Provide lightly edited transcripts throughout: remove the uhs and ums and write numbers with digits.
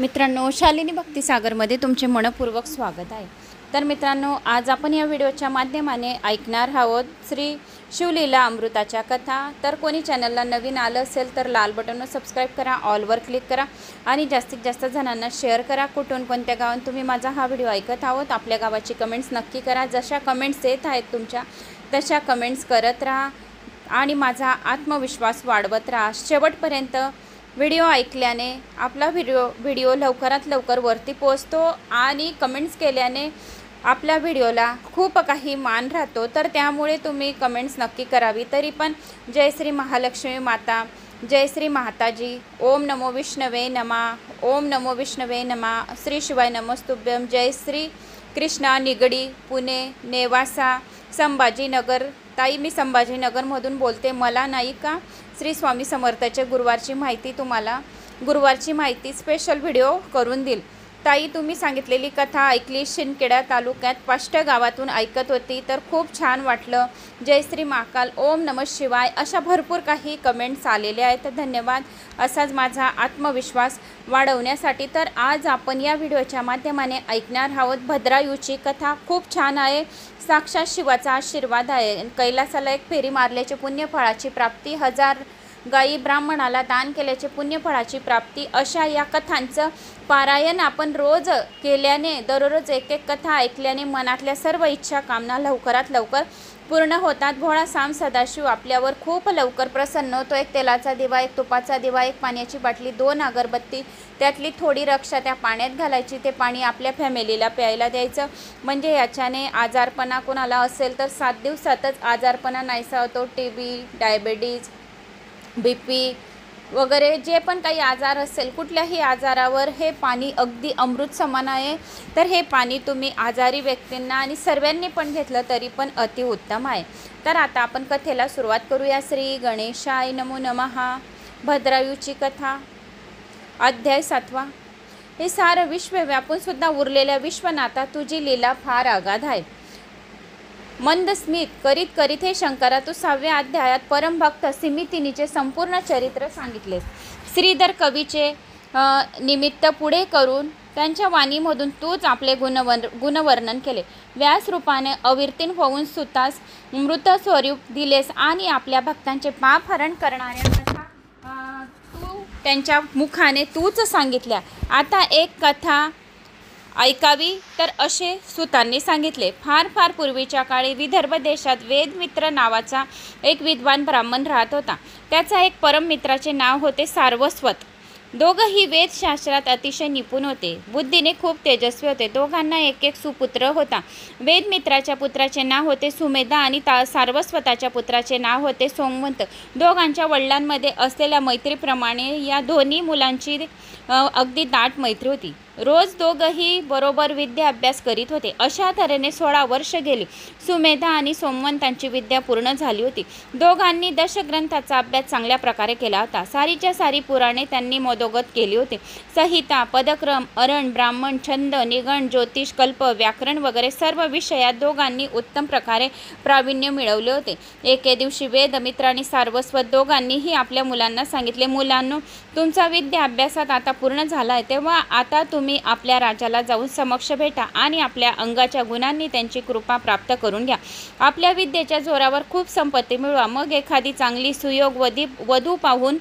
मित्रांनो, शालिनी भक्तिसागरमध्ये तुमचे मनपूर्वक स्वागत आहे। तर मित्रांनो, आज आपण या व्हिडिओच्या माध्यमाने ऐकणार आहोत श्री शिवलीला अमृताच्या कथा। तर कोणी चॅनलला नवीन आलं असेल तर लाल बटनवर सबस्क्राइब करा, ऑलवर क्लिक करा आणि जास्तीत जास्त जणांना शेअर करा। कुठून कोणत्या गावात तुम्ही माझा हा व्हिडिओ ऐकत आहोत, आपल्या गावाची कमेंट्स नक्की करा। जशा कमेंट्स येत आहेत तुमच्या तशा कमेंट्स करत राहा आणि माझा आत्मविश्वास वाढवत राहा। शेवटपर्यंत व्हिडिओ ऐकल्याने आपला व्हिडिओ लवकरात लवकर वरती पोहोचतो आणि कमेंट्स केल्याने आपल्या व्हिडिओला खूप काही मान राहतो। तर त्यामुळे तुम्ही कमेंट्स नक्की करावी। तरी पण जय श्री महालक्ष्मी माता, जय श्री माताजी, ओम नमो विष्णवे नमा, ओम नमो विष्णवे नमा, श्री शिवाय नमस्तुभ्यम, जय श्री कृष्णा, निगडी, पुणे, नेवासा, संभाजीनगर। ताई, मी संभाजीनगरमधून बोलते। मला नाही का श्री स्वामी समर्थाचे गुरुवारची माहिती स्पेशल व्हिडिओ करून देईल। ताई, तुम्ही सांगितलेली कथा ऐकली, शिंदखेडा तालुक्यात पाष्ट गावातून ऐकत होती, तर खूप छान वाटलं। जय श्री महाकाल, ओम नमः शिवाय, अशा भरपूर काही कमेंट्स आलेले आहेत। धन्यवाद असाच माझा आत्मविश्वास वाढवण्यासाठी। तर आज आपण या व्हिडिओच्या माध्यमाने ऐकणार आहोत भद्रायूची कथा। खूप छान आहे, साक्षात शिवाचा आशीर्वाद आहे। कैलासाला एक फेरी मारल्याचे पुण्यफळाची प्राप्ती, 1000 गायी ब्राह्मणाला दान केल्याचे पुण्यफळाची प्राप्ती, अशा या कथांचं पारायण आपण रोज केल्याने, दररोज एक एक कथा ऐकल्याने मनातल्या सर्व इच्छा कामना लवकरात लवकर पूर्ण होतात। भोळा साम सदाशिव आपल्यावर खूप लवकर प्रसन्न होतो। एक तेलाचा दिवा, एक तुपाचा दिवा, एक पाण्याची बाटली, 2 अगरबत्ती, त्यातली थोडी रक्षा त्या पाण्यात घालायची, ते पाणी आपल्या फॅमिलीला प्यायला द्यायचं। म्हणजे याच्याने आजारपणा कोणाला असेल तर 7 दिवसातच आजारपणा नाहीसा होतो। TB, डायबिटीज, BP वगैरे जे पण काही आजार असेल, कुठल्याही आजारावर हे पाणी अगदी अमृत समान आहे। तर हे पाणी तुम्ही आजारी व्यक्तींना आणि सर्वांनी पण घेतलं तरी पण अतिउत्तम आहे। तर आता आपण कथेला सुरुवात करूया। श्री गणेशाय नमो नमः। भद्रायूची कथा, अध्याय 7वा। हे सारं विश्व व्यापून सुद्धा उरलेल्या विश्वनाथा, तुझी लीला फार अगाध आहे। मंद स्मित करीत करीत हे शंकरा, तू 6व्या अध्यायात परमभक्त सिमितिनीचे संपूर्ण चरित्र सांगितले। श्रीधर कवीचे निमित्त पुढे करून त्यांच्या वाणीमधून तूच आपले गुणवर्णन केले। व्यासरूपाने अवतीर्ण होऊन सुतास मृत स्वरूप दिलेस आणि आपल्या भक्तांचे पाप हरण करणाऱ्या कथा तू त्यांच्या मुखाने तूच सांगितल्या। आता एक कथा ऐकावी तर असे सुतांनी सांगितले। फार फार पूर्वीच्या काळी विदर्भ देशात वेदमित्र नावाचा एक विद्वान ब्राह्मण राहत होता। त्याचा एक परम मित्राचे नाव होते सारस्वत। दोघंही वेदशास्त्रात अतिशय निपुण होते, बुद्धीने खूप तेजस्वी होते। दोघांना एक एक सुपुत्र होता। वेदमित्राच्या पुत्राचे नाव होते सुमेधा आणि सारस्वताच्या पुत्राचे नाव होते सोमवंत। दोघांच्या वडिलांमध्ये असलेल्या मैत्रीप्रमाणे या दोन्ही मुलांची अगदी दाट मैत्री होती। रोज दोघंही बरोबर विद्या अभ्यास करीत होते। अशा तऱ्हेने 16 वर्ष गेली। सुमेधा आणि सोमवंतांची विद्या पूर्ण झाली होती। दोघांनी दशग्रंथाचा अभ्यास चांगल्या प्रकारे केला होता। सारीच्या सारी पुराणे त्यांनी मदोगत केली होती। संहिता, पदक्रम, अरण, ब्राह्मण, छंद, निगण, ज्योतिष, कल्प, व्याकरण वगैरे सर्व विषयात दोघांनी उत्तम प्रकारे प्रावीण्य मिळवले होते। एके दिवशी वेदमित्र आणि सारस्वत दोघांनीही आपल्या मुलांना सांगितले, मुलांनो, तुमचा विद्या अभ्यासात आता पूर्ण झाला आहे, तेव्हा आता तुम्ही आपल्या राजाला जाऊन समक्ष भेटा आणि आपल्या अंगाच्या गुणांनी त्यांची कृपा प्राप्त करून घ्या। आपल्या विद्येच्या जोरावर खूप संपत्ती मिळवा, मग एखादी चांगली सुयोग वधू पाहून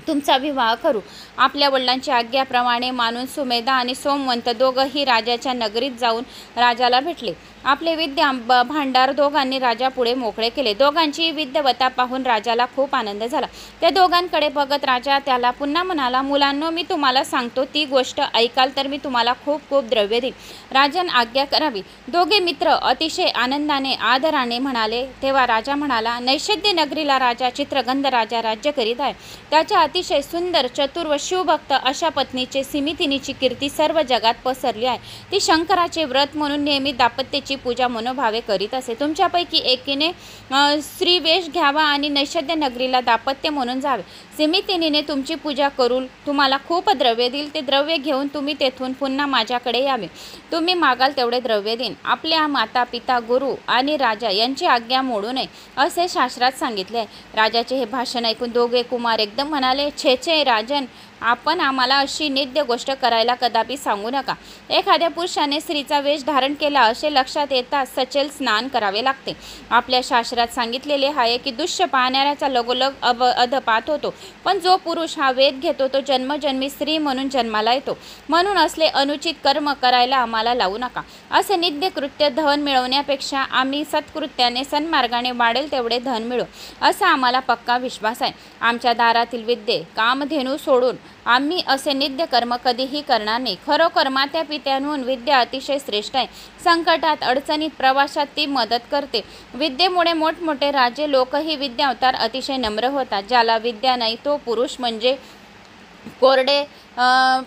तुमचा विवाह करू। आपल्या वडिलांची आज्ञाप्रमाणे मानून सुमेधा आणि सोमवंत दोघंही राजाच्या नगरीत जाऊन राजाला भेटले। आपले विद्या भांडार दोघांनी राजापुढे मोकळे केले। दोघांची विद्वत्ता पाहून राजाला खूप आनंद झाला। त्या दोघांकडे बघत राजा त्याला पुन्हा म्हणाला, मुलांनो, मी तुम्हाला सांगतो ती गोष्ट ऐकाल तर मी तुम्हाला खूप खूप द्रव्य देईन। राजन आज्ञा करावी। दोघे मित्र अतिशय आनंदाने आदराने म्हणाले। तेव्हा राजा म्हणाला, नैषद्य नगरीला राजा चित्रगंध राजा राज्य करीत आहे। त्याच्या अतिशय सुंदर, चतुर व शिवभक्त अशा पत्नीचे सिमितिनीची कीर्ती सर्व जगात पसरली आहे। ती शंकराचे व्रत म्हणून नेहमी दाम्पत्याची पूजा मनोभावे करीत असे। तुमच्यापैकी एकीने स्त्रीवेश घ्यावा आणि नैषद्य नगरीला दाम्पत्य म्हणून जावे। सिमितिनीने तुमची पूजा करून तुम्हाला खूप द्रव्य देईल। ते द्रव्य घेऊन तुम्ही तेथून पुन्हा माझ्याकडे यावे। तुम्ही मागाल तेवढे द्रव्य देईन। आपल्या माता, पिता, गुरु आणि राजा यांची आज्ञा मोडू नये असे शास्त्रात सांगितले आहे। राजाचे हे भाषण ऐकून दोघे कुमार एकदम म्हणाले, छे छे राजन, आपण आम्हाला अशी नित्य गोष्ट करायला कदापि सांगू नका. एखाद्या पुरुषाने स्त्रीचा वेश धारण केला असे लक्षात येताच सचेल स्नान करावे लागते. आपल्या शास्त्रात सांगितलेले आहे की दृश्य पाहणाऱ्याचा लगोलग अधपात होतो, पण जो पुरुष हा वेध घेतो तो जन्मजन्मी स्त्री म्हणून जन्माला येतो. म्हणून असले अनुचित कर्म करायला आम्हाला लावू नका. असे नित्य कृत्य धन मिळवण्यापेक्षा आम्ही सत्कृत्याने सन्मार्गाने वाढेल तेवढे धन मिळू असा आम्हाला पक्का विश्वास आहे. आमच्या दारातील विद्ये कामधेनू सोडून आम्ही असे नित्य कर्म कधीही करणार नाही. खरोखर मात्या पित्यांहून विद्या अतिशय श्रेष्ठ आहे. संकटात अडचणीत प्रवासात ती मदत करते. विद्येमुळे मोठमोठे राजे लोकही विद्या अवतार अतिशय नम्र होतात. ज्याला विद्या नाही तो पुरुष म्हणजे कोरडे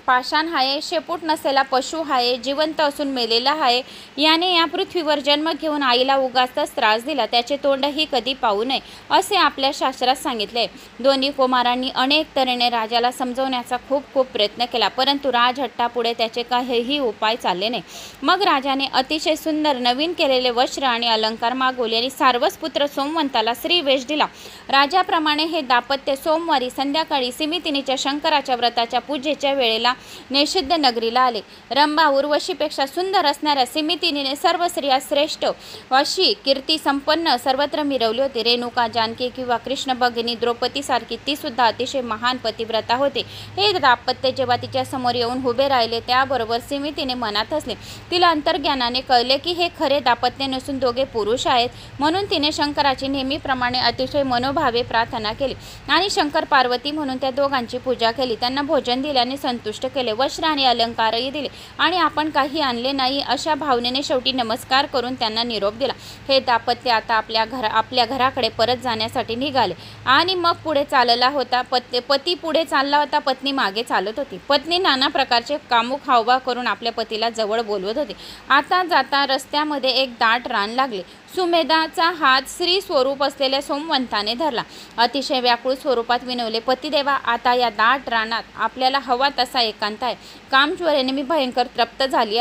पाषाण आहे, शेपूट नसलेला पशु आहे, जिवंत असून मेलेला आहे. याने या पृथ्वीवर जन्म घेऊन आईला उगाचच त्रास दिला, त्याचे तोंडही कधी पाहू नये असे आपल्या शास्त्रात सांगितले. दोन्ही कुमारांनी अनेक तऱ्हेने राजाला समजवण्याचा खूप प्रयत्न केला, परंतु राजहट्टापुढे त्याचे काहीही उपाय चालले नाही. मग राजाने अतिशय सुंदर नवीन केलेले वस्त्र आणि अलंकार मागवले आणि सारवस पुत्र सोमवंताला स्त्रीवेश दिला. राजाप्रमाणे हे दाम्पत्य सोमवारी संध्याकाळी सिमितिनीच्या शंकराच्या व्रताच्या पूजेच्या वेळेला निषिद्ध नगरीला आले. रंभा उर्वशीपेक्षा सुंदर असणाऱ्या सिमितिनीने सर्व स्त्रिया श्रेष्ठ अशी कीर्ती संपन्न सर्वत्र मिरवली होती. रेणुका, जानकी किंवा कृष्ण भगिनी द्रौपदी सारखी ती सुद्धा अतिशय महान पतिव्रता होते. हे दाम्पत्य जेव्हा तिच्या समोर येऊन उभे राहिले त्याबरोबर सिमितीने मनात हसले. तिला अंतर्ज्ञानाने कळले की हे खरे दाम्पत्य नसून दोघे पुरुष आहेत. म्हणून तिने शंकराची नेहमीप्रमाणे अतिशय मनोभावे प्रार्थना केली आणि शंकर पार्वती म्हणून त्या दोघांची पूजा केली. त्यांना भोजन दिल्याने संतुष्ट केले, वस्त्र आणि अलंकारही दिले आणि आपण काही आणले नाही अशा भावनेने शेवटी नमस्कार करून त्यांना निरोप दिला. हे दाम्पत्य आता आपल्या घराकडे परत जाण्यासाठी निघाले आणि मग पुढे चालला होता पती पुढे चालला होता, पत्नी मागे चालत होती. पत्नी नाना प्रकारचे कामुक हावभाव करून आपल्या पतीला जवळ बोलवत होती. आता जाता रस्त्यामध्ये एक दाट रान लागले. सुमेधाचा हात स्त्री स्वरूप असलेल्या सोमवंताने धरला. अतिशय व्याकुळ स्वरूपात विनवले, पतिदेवा, आता या दाट रानात आपल्याला हवा तसा एकांत आहे. कामज्वरेने मी भयंकर त्रस्त झाली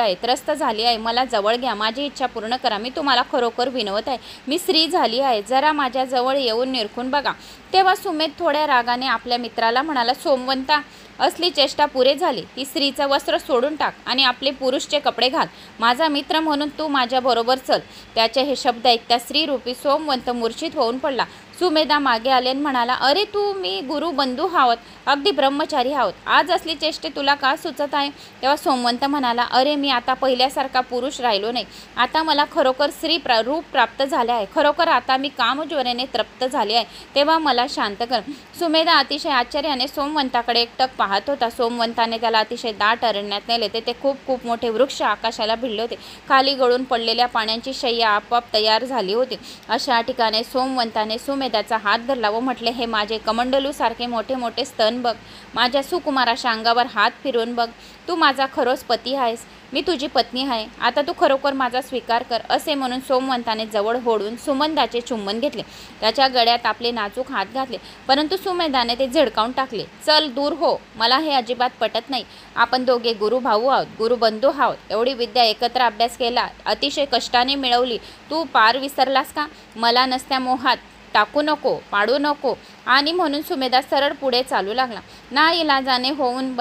आहे. मला जवळ घ्या, माझी इच्छा पूर्ण करा. मी तुम्हाला खरोखर विनवत आहे, मी स्त्री झाली आहे, जरा माझ्या जवळ येऊन निरखून बघा. तेव्हा सुमेध थोड्या रागाने आपल्या मित्राला म्हणाला, सोमवंता, असली चेष्टा पुरे झाली. ती स्त्रीचं वस्त्र सोडून टाक आणि आपले पुरुषचे कपडे घाल. माझा मित्र म्हणून तू माझ्याबरोबर चल. त्याचे हे शब्द ऐकता स्त्रीरूपी सोमवंत मूर्छित होऊन पडला. सुमेधा मागे आले आणि म्हणाला, अरे तू, मी गुरु बंधू आहोत, अगदी ब्रह्मचारी आहोत, आज असली चेष्टे तुला का सुचत आहे? तेव्हा सोमवंत म्हणाला, अरे मी आता पहिल्यासारखा पुरुष राहिलो नाही. आता मला खरोखर स्त्री रूप प्राप्त झाले आहे. खरोखर आता मी कामज्वरेने तृप्त झाले आहे. तेव्हा मला शांत कर. सुमेधा अतिशय आश्चर्याने सोमवंताकडे एकटक पाहत होता. सोमवंताने त्याला अतिशय दाट अरण्यात नेले. तेथे खूप मोठे वृक्ष आकाशाला भिडले होते. खाली गळून पडलेल्या पाण्याची शय्या आपोआप तयार झाली होती. अशा ठिकाणी सोमवंताने सुमेधाचा हात धरला व म्हटले, हे माझे कमंडलू सारखे मोठे स्तन बघ, माझ्या सुकुमाराच्या अंगावर हात फिरवून बघ. तू माझा खरोच पती आहेस, मी तुझी पत्नी आहे. आता तू खरोखर माझा स्वीकार कर. असे म्हणून सोमवंताने जवळ ओढून सुमंदाचे चुंबन घेतले. त्याच्या गळ्यात आपले नाजूक हात घातले, परंतु सुमेधाने ते झिडकावून टाकले. चल, दूर हो, मला हे अजिबात पटत नाही. आपण दोघे गुरुभाऊ आहोत, गुरुबंधू आहोत. एवढी विद्या एकत्र अभ्यास केला, अतिशय कष्टाने मिळवली, तू पार विसरलास का? मला नसत्या मोहात टाकू नको, पाडू नको. आणि म्हणून सुमेधा सरळ पुढे चालू लागला. नाईलाजाने होऊन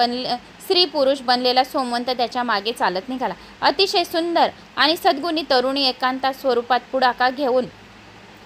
स्त्री पुरुष बनलेला सोमवंत त्याच्या मागे चालत निघाला. अतिशय सुंदर आणि सद्गुणी तरुणी एकांता स्वरूपात पुढाकार घेऊन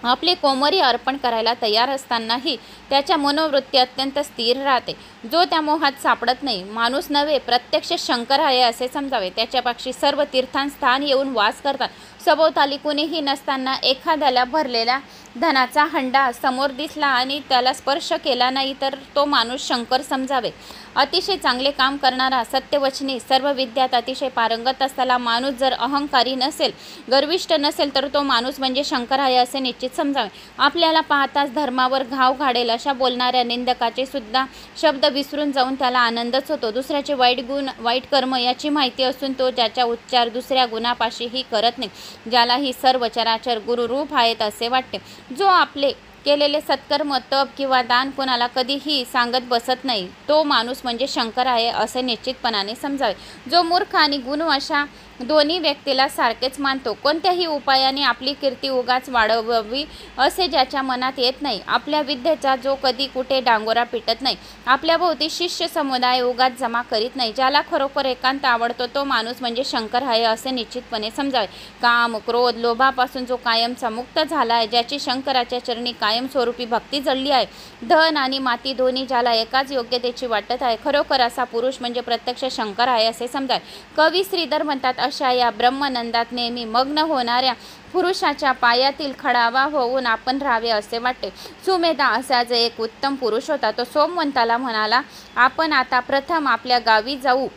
आपले कोमरी अर्पण करायला तयार असतानाही त्याच्या मनोवृत्ती अत्यंत स्थिर राहते. जो त्या मोहात सापडत नाही, माणूस नव्हे, प्रत्यक्ष शंकर आहे असे समजावे. त्याच्यापाशी सर्व तीर्थांस्थान येऊन वास करतात. सभोवताली कुणीही नसताना एखाद्याला भरलेला धनाचा हंडा समोर दिसला आणि त्याला स्पर्श केला नाही तर तो माणूस शंकर समजावे. अतिशय चांगले काम करणारा, सत्यवचनी, सर्व विद्यात अतिशय पारंगत असलेला माणूस जर अहंकारी नसेल, गर्विष्ठ नसेल तर तो माणूस म्हणजे शंकर आहे असे निश्चित समजावे. आपल्याला पाहताच धर्मावर घाव घाडेल अशा बोलणाऱ्या निंदकाचे सुद्धा शब्द विसरून जाऊन त्याला आनंदच होतो. दुसऱ्याचे वाईट कर्म याची माहिती असून तो ज्याचा उच्चार दुसऱ्या गुणापाशीही करत नाही, ज्याला ही सर्व चराचर गुरुरूप आहेत असे वाटते, जो आपले केलेले सत्कर्म, तप किंवा दान कोणाला कधीही सांगत बसत नाही, तो माणूस म्हणजे शंकर आहे असे निश्चितपणाने समजावे. जो मूर्ख आणि गुणवशा दोन्ही व्यक्तीला सारखेच मानतो, कोणत्याही उपायाने आपली कीर्ती उगाच वाढवावी असे ज्याच्या मनात येत नाही, आपल्या विद्येचा जो कधी कुठे डांगोरा पिटत नाही, आपल्या भोवती शिष्य समुदाय उगाच जमा करीत नाही, ज्याला खरोखर एकांत आवडतो तो माणूस म्हणजे शंकर आहे असे निश्चितपणे समजावे. काम, क्रोध, लोभापासून जो कायमचा मुक्त झाला आहे, ज्याची शंकराच्या चरणी कायमस्वरूपी भक्ती जडली आहे, धन आणि माती दोन्ही ज्याला एकाच योग्यतेची वाटत आहे, खरोखर असा पुरुष म्हणजे प्रत्यक्ष शंकर आहे असे समजावे. कवी श्रीधर म्हणतात, अशा या ब्रह्मनंदात नेहमी मग्न होणाऱ्या पुरुषाच्या पायातील खडावा होऊन आपण राहावे असे वाटते. सुमेधा असा जो एक उत्तम पुरुष होता, तो सोमवंताला म्हणाला, आपण आता प्रथम आपल्या गावी जाऊ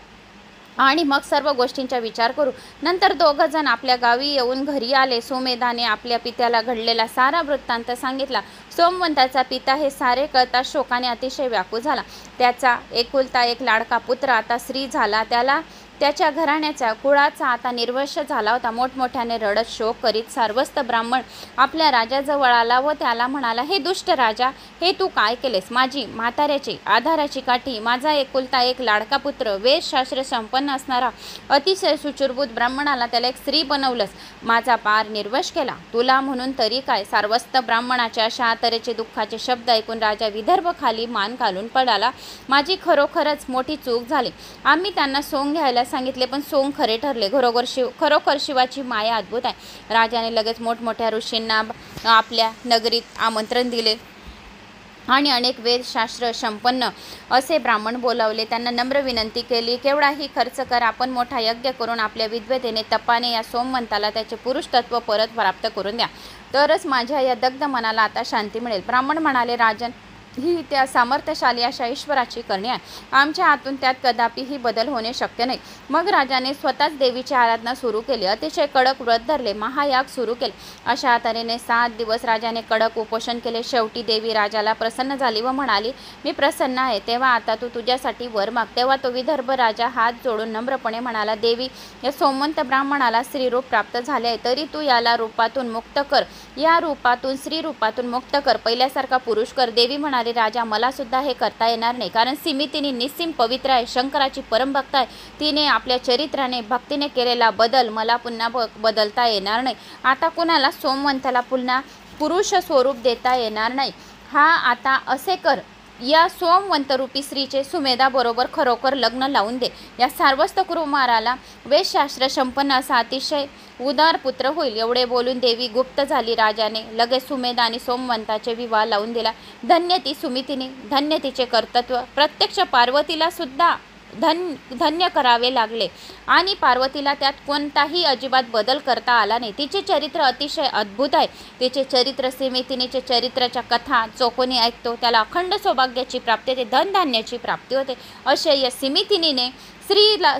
आणि मग सर्व गोष्टींचा विचार करू. नंतर दोघं जण आपल्या गावी येऊन घरी आले. सुमेधाने आपल्या पित्याला घडलेला सारा वृत्तांत सांगितला. सोमवंताचा पिता हे सारे कळता शोकाने अतिशय व्याकुळ झाला. त्याचा एकुलता एक लाडका पुत्र आता स्त्री झाला, त्याला त्याच्या घराण्याचा कुळाचा आता निर्वंश झाला होता. मोठमोठ्याने रडत शोक करीत सार्वस्त ब्राह्मण आपल्या राजाजवळ आला व त्याला म्हणाला, हे दुष्ट राजा, हे तू काय केलेस? माझी म्हाताऱ्याची आधाराची काठी, माझा एकुलता एक लाडका पुत्र, वेदशास्त्र संपन्न असणारा अतिशय सुचुरभूत ब्राह्मणाला त्याला एक स्त्री बनवलंस, माझा पार निर्वंश केला. तुला म्हणून तरी काय? सार्वस्त ब्राह्मणाच्या अशा तऱ्हेचे दुःखाचे शब्द ऐकून राजा विदर्भ खाली मान घालून पडाला. माझी खरोखरच मोठी चूक झाली. आम्ही त्यांना सोंग घ्यायला सांगितले, पण सोंग खरे ठरले. खरोखर शिवाची माया अद्भुत आहे. राजाने लगेच मोठमोठ्या ऋषींना आपल्या नगरीत आमंत्रण दिले आणि अनेक वेदशास्त्र संपन्न असे ब्राह्मण बोलावले. त्यांना नम्र विनंती केली, केवढाही खर्च कर, आपण मोठा यज्ञ करून आपल्या विद्वतेने तपाने या सोमवंताला त्याचे पुरुष तत्व परत प्राप्त करून द्या, तरच माझ्या या दग्ध मनाला आता शांती मिळेल. ब्राह्मण म्हणाले, राजन, ही त्या सामर्थ्यशाली अशा ईश्वराची करणी आहे. आमच्या हातून त्यात कदापिही बदल होणे शक्य नाही. मग राजाने स्वतःच देवीची आराधना सुरू केली. अतिशय कडक व्रत धरले, महायाग सुरू केले. अशा तऱ्हेने 7 दिवस राजाने कडक उपोषण केले. शेवटी देवी राजाला प्रसन्न झाली व म्हणाली, मी प्रसन्न आहे, तेव्हा आता तू तुझ्यासाठी वर माग. तेव्हा तो विदर्भ राजा हात जोडून नम्रपणे म्हणाला, देवी, या सोमवंत ब्राह्मणाला स्त्रीरूप प्राप्त झाले आहे, तरी तू याला रूपातून मुक्त कर, या रूपातून स्त्री रूपातून मुक्त कर, पहिल्यासारखा पुरुष कर. देवी म्हणाली, राजा, मला सुद्धा हे करता येणार नाही, कारण सिमितीने निस्सीम पवित्र आहे, शंकराची परमभक्त आहे. तिने आपल्या चरित्राने भक्तीने केलेला बदल मला पुन्हा बदलता येणार नाही. आता कुणाला सोमवंताला पुन्हा पुरुष स्वरूप देता येणार नाही. हा आता असे कर, या सोमवंतरूपी स्त्रीचे सुमेधाबरोबर खरोखर लग्न लावून दे. या सार्वस्त कुमाराला वेदशास्त्र संपन्न असा अतिशय उदार पुत्र होईल. एवढे बोलून देवी गुप्त झाली. राजाने लगेच सुमेधा आणि सोमवंताचे विवाह लावून दिला. धन्य ती सुमितीने, धन्य तिचे कर्तृत्व. प्रत्यक्ष पार्वतीला सुद्धा धन्य करावे लागले आणि पार्वतीला त्यात कोणताही अजिबात बदल करता आला नाही. तिचे चरित्र अतिशय अद्भुत आहे. तिचे चरित्र सिमितीनेचे चरित्राच्या कथा चोखोनी ऐकतो त्याला अखंड सौभाग्याची प्राप्ती होते, धनधान्याची प्राप्ती होते. अशा या सिमितीने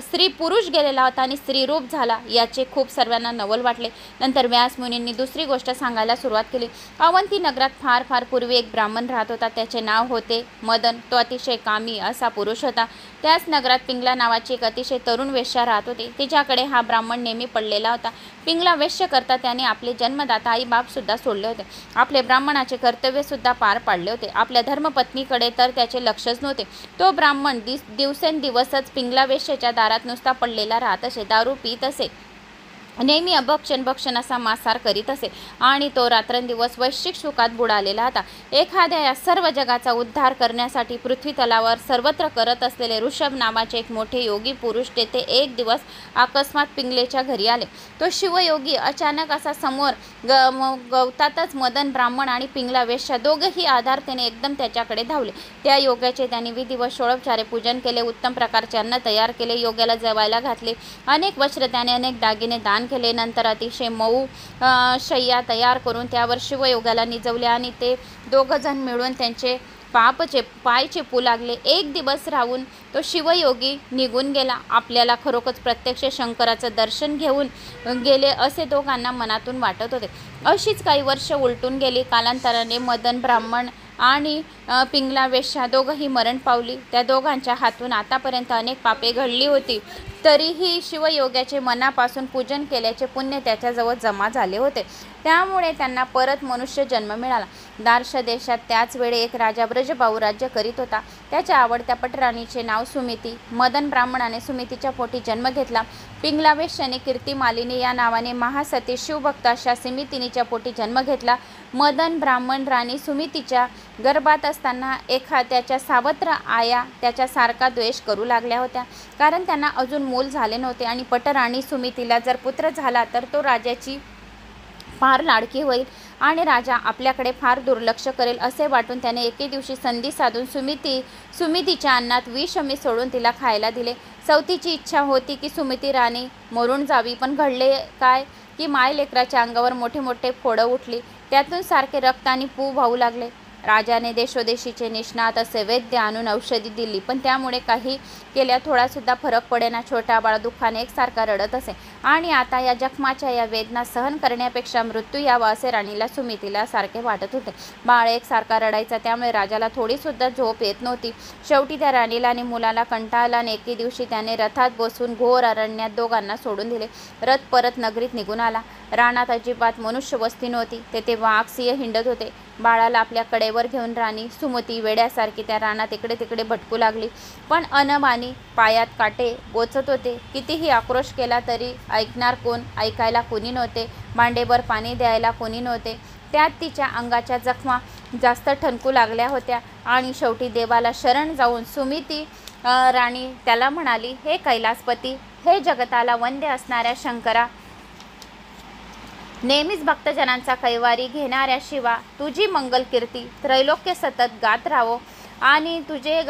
स्त्री पुरुष गेलेला होता आणि स्त्री रूप झाला, याचे खूप सर्वांना नवल वाटले. नंतर व्यास मुनींनी दुसरी गोष्ट सांगायला सुरुवात केली. अवंती नगरात फार फार पूर्वी एक ब्राह्मण राहत होता. त्याचे नाव होते मदन. तो अतिशय कामी असा पुरुष होता. त्याच नगरात पिंगला नावाची एक अतिशय तरुण वेश्या राहत होती. तिच्याकडे हा ब्राह्मण नेहमी पडलेला होता. पिंगला वेश्य करता त्याने आपले जन्मदाता आई बाप सुद्धा सोडले होते. आपले ब्राह्मणाचे कर्तव्य सुद्धा पार पाडले होते. आपल्या धर्मपत्नीकडे तर त्याचे लक्षच नव्हते. तो ब्राह्मण दिवसेंदिवसच पिंगला वेश्येच्या दारात नुसता पडलेला राहत असे, दारू पीत असे, नेहमी भक्षण असा मांसाहार करीत असे आणि तो रात्रंदिवस वैश्विक सुखात बुडालेला होता. एखाद्या या सर्व जगाचा उद्धार करण्यासाठी पृथ्वी तलावर सर्वत्र करत असलेले ऋषभ नावाचे एक मोठे योगी पुरुष तेथे एक दिवस अकस्मात पिंगलेच्या घरी आले. तो शिवयोगी अचानक असा समोर गवतातच मदन ब्राह्मण आणि पिंगला वेश्या दोघेही आधारतेने एकदम त्याच्याकडे धावले. त्या योग्याचे त्यांनी विधिवत षोडोपचारे पूजन केले, उत्तम प्रकारचे अन्न तयार केले, योग्याला जेवायला घातले, अनेक वस्त्र त्याने अनेक दागिने दान केले. नंतर अतिशय मऊ शय्या तयार करून त्यावर शिवयोगाला निजवले आणि ते दोघं जण मिळून त्यांचे पाय चेपू लागले. एक दिवस राहून तो शिवयोगी निघून गेला. आपल्याला खरोखर प्रत्यक्ष शंकराचं दर्शन घेऊन गेले असे दोघांना मनातून वाटत होते. अशीच काही वर्ष उलटून गेली. कालांतराने मदन ब्राह्मण आणि पिंगला वेश्या दोघंही मरण पावली. त्या दोघांच्या हातून आतापर्यंत अनेक पापे घडली होती, तरीही शिवयोग्याचे मनापासून पूजन केल्याचे पुण्य त्याच्याजवळ जमा झाले होते. त्यामुळे त्यांना परत मनुष्य जन्म मिळाला. दार्श देशात त्याच वेळी एक राजा ब्रजभाऊ राज्य करीत होता. त्याच्या आवडत्या पटराणीचे नाव सुमिती. मदन ब्राह्मणाने सुमितीच्या पोटी जन्म घेतला. पिंगला वेश्याने कीर्तिमालिनी या नावाने महासती शिवभक्त अशा सिमितिनीच्या पोटी जन्म घेतला. मदन ब्राह्मण राणी सुमितीच्या गर्भात असताना एखाद्याच्या सावत्र आया त्याच्यासारखा द्वेष करू लागल्या होत्या, कारण त्यांना अजून मूल झाले नव्हते आणि पटराणी सुमितीला जर पुत्र झाला तर तो राजाची फार लाडकी होईल आणि राजा आपल्याकडे फार दुर्लक्ष करेल असे वाटून त्याने एके दिवशी संधी साधून सुमितीच्या अन्नात विष सोडून तिला खायला दिले. सवतीची इच्छा होती की सुमिती राणी मरून जावी, पण घडले काय की मायलेकराच्या अंगावर मोठे मोठे फोडं उठली. त्यातून सारखे रक्त आणि पू वाहू लागले. राजाने देशोदेशीचे निष्णात असे वैद्य आणून औषधी दिली, पण त्यामुळे काही केल्या थोडासुद्धा फरक पडेना. छोटा बाळ दुःखाने एकसारखा रडत असे आणि आता या जखमाच्या या वेदना सहन करण्यापेक्षा मृत्यू यावा असे राणीला सुमितीला सारखे वाटत होते. बाळ एकसारखा रडायचा, त्यामुळे राजाला थोडीसुद्धा झोप येत नव्हती. शेवटी त्या राणीला आणि मुलाला कंटाळला आणि एके दिवशी त्याने रथात बसून घोर अरण्यात दोघांना सोडून दिले. रथ परत नगरीत निघून आला. रानात अजिबात मनुष्य वस्ती नव्हती. तेथे वाघ सिंह हिंडत होते. बाळाला आपल्या कडेवर घेऊन राणी सुमती वेड्यासारखी त्या रानात इकडे तिकडे भटकू लागली, पण अनमानी पायात काटे बोचत होते. कितीही आक्रोश केला तरी ऐकणार कोण? ऐकायला कोणी नव्हते. भांडेभर पाणी द्यायला कोणी नव्हते. त्यात तिच्या अंगाच्या जखमा जास्त ठणकू लागल्या होत्या आणि शेवटी देवाला शरण जाऊन सुमिती राणी त्याला म्हणाली, हे कैलासपती, हे जगताला वंद्य असणाऱ्या शंकरा, नेहमीच भक्तजनांचा कैवारी घेणाऱ्या शिवा, तुझी मंगल कीर्ती त्रैलोक्य सतत गात राहो आणि तुझे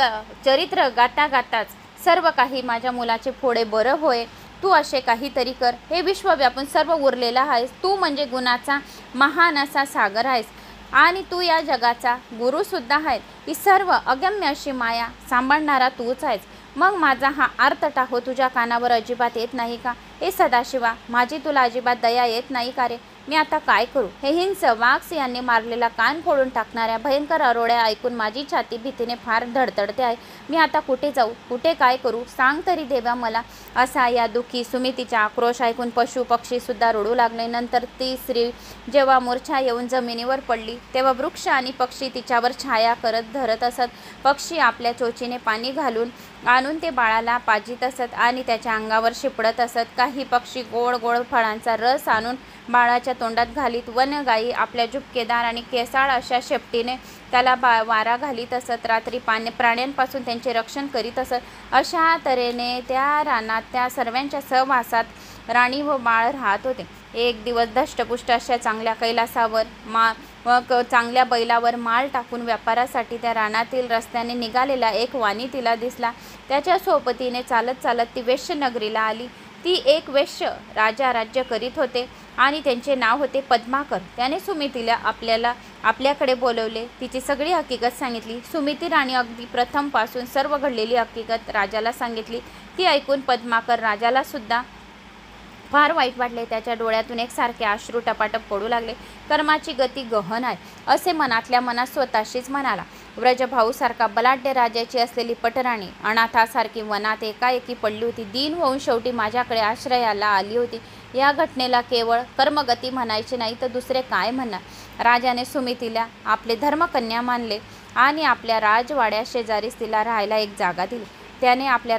चरित्र गाता गाताच सर्व काही माझ्या मुलाचे फोडे बरं होय. तू असे काहीतरी कर. हे विश्व व्यापून सर्व उरलेला आहेस. तू म्हणजे गुणाचा महान असा सागर आहेस आणि तू या जगाचा गुरुसुद्धा आहेस. ही सर्व अगम्य अशी माया सांभाळणारा तूच आहेस. मग माझा हा आर्तटाहो तुझ्या कानावर अजिबात येत नाही का? हे सदाशिवा, माझी तुला अजिबात दया येत नाही का रे? मी आता काय करू? हे हिंस वाघ यांनी मारलेला कान फोडून टाकणाऱ्या भयंकर आरोळ्या ऐकून माझी छाती भीतीने फार धडधडते आहे. मी आता कुठे जाऊ? कुठे काय करू? सांग तरी देवा मला. असा या दुःखी सुमितीचा आक्रोश ऐकून पशु पक्षीसुद्धा रडू लागले. नंतर ती स्त्री जेव्हा मूर्छा येऊन जमिनीवर पडली, तेव्हा वृक्ष आणि पक्षी तिच्यावर छाया करत धरत असत. पक्षी आपल्या चोचीने पाणी घालून आणून ते बाळाला पाजीत असत आणि त्याच्या अंगावर शिपडत असत. काही पक्षी गोड गोड फळांचा रस आणून बाळाच्या तोंडात घालीत. वनगाई आपल्या झुपकेदार आणि केसाळ अशा शेपटीने त्याला वारा घालीत असत. रात्री प्राण्यांपासून त्यांचे रक्षण करीत असत. अशा तऱ्हेने त्या रानात त्या सर्वांच्या सहवासात राणी व बाळ राहत होते. एक दिवस धष्टपुष्ट अशा चांगल्या कैलासावर चांगल्या बैलावर माल टाकून व्यापारासाठी त्या रानातील रस्त्याने निघालेला एक वाणी तिला दिसला. त्याच्या सोबतीने चालत चालत ती वेश्य नगरीला आली. ती एक वेश्य राजा राज्य करीत होते आणि त्यांचे नाव होते पद्माकर. त्याने सुमितीला आपल्याकडे बोलवले. तिची सगळी हकीकत सांगितली. सुमिती राणी अगदी प्रथमपासून सर्व घडलेली हकीकत राजाला सांगितली. ती ऐकून पद्माकर राजाला सुद्धा फार वाईट वाटले. त्याच्या डोळ्यातून एकसारखे अश्रू टपाटप पडू लागले. कर्माची गती गहन आहे असे मनातल्या मनात स्वतःशीच म्हणाला. व्रजभाऊसारखा बलाढ्य राजाची असलेली पटराणी अनाथासारखी वनात एकाएकी पडली होती. दीन होऊन शेवटी माझ्याकडे आश्रयाला आली होती. या घटनेला केवळ कर्मगती म्हणायची नाही तर दुसरे काय म्हणणार? राजाने सुमितीला आपले धर्मकन्या मानले आणि आपल्या राजवाड्या शेजारीच तिला राहायला एक जागा दिली. त्याने आपल्या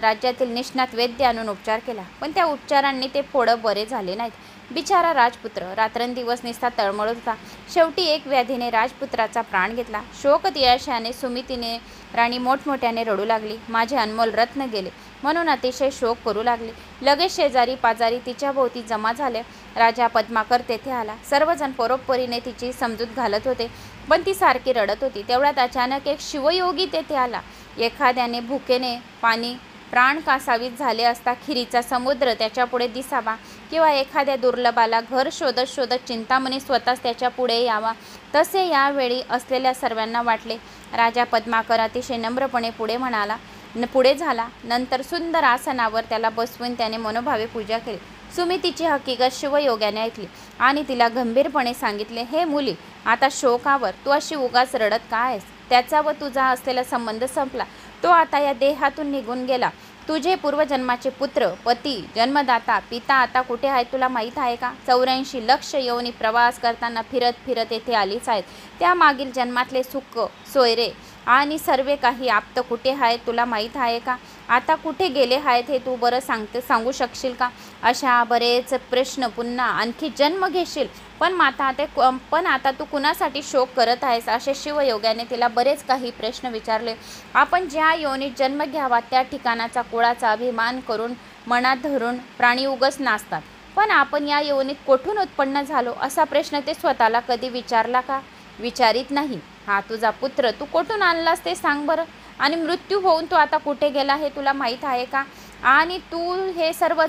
राज्यातील निष्णात वैद्य आणून उपचार केला, पण त्या उपचारांनी ते फोडं बरे झाले नाहीत. बिचारा राजपुत्र रात्रंदिवस निस्ता तळमळत होता. शेवटी एक व्याधीने राजपुत्राचा प्राण घेतला. शोकतियाशाने सुमितीने राणी मोठमोठ्याने रडू लागली. माझे अनमोल रत्न गेले म्हणून अतिशय शोक करू लागली. लगेच शेजारी पाजारी तिच्या भोवती जमा झाले. राजा पद्माकर तेथे आला. सर्वजण परोपरीने तिची समजूत घालत होते, पण ती सारखी रडत होती. तेवढ्यात अचानक एक शिवयोगी तेथे आला. एखाद्याने भुकेने पाणी प्राण कासावीस झाले असता खिरीचा समुद्र त्याच्यापुढे दिसावा किंवा एखाद्या दुर्लभाला घर शोधत शोधत चिंतामणी स्वतःच त्याच्या पुढे यावा, तसे यावेळी असलेल्या सर्वांना वाटले. राजा पद्माकर अतिशय नम्रपणे पुढे झाला. नंतर सुंदर आसनावर त्याला बसवून त्याने मनोभावे पूजा केली. सुमितीची हकीकत शिवयोग्याने ऐकली आणि तिला गंभीरपणे सांगितले, हे मुली, आता शोकावर तू अशी उगाच रडत का आहेस? त्याचा व तुझा असलेला संबंध संपला. तो आता या देहातून निघून गेला. तुझे पूर्वजन्माचे पुत्र, पती, जन्मदाता, पिता आता कुठे आहेत तुला माहीत आहे का? 84 लक्ष योनी प्रवास करताना फिरत फिरत येथे आलीच आहेत. त्या मागील जन्मातले सुख, सोयरे आणि सर्व काही आप्त कुठे आहेत तुला माहीत आहे का? आता कुठे गेले आहेत हे तू बरं सांगू शकशील का? अशा बरेच प्रश्न पुन्हा आणखी जन्म घेशील. पण आता तू कुणासाठी शोक करत आहेस? असे शिवयोग्याने तिला बरेच काही प्रश्न विचारले. आपण ज्या योनीत जन्म घ्यावा त्या ठिकाणाचा कुळाचा अभिमान करून मनात धरून प्राणी उगाच नाचतात. पण आपण या योनीत कोठून उत्पन्न झालो असा प्रश्न ते स्वतःला कधी विचारला का? विचारित नाही. हा तुझा पुत्र तू कोठून आणलास ते सांग बरं. आणि मृत्यू होऊन तो आता कुठे गेला हे तुला माहीत आहे का? आणि तू हे सर्व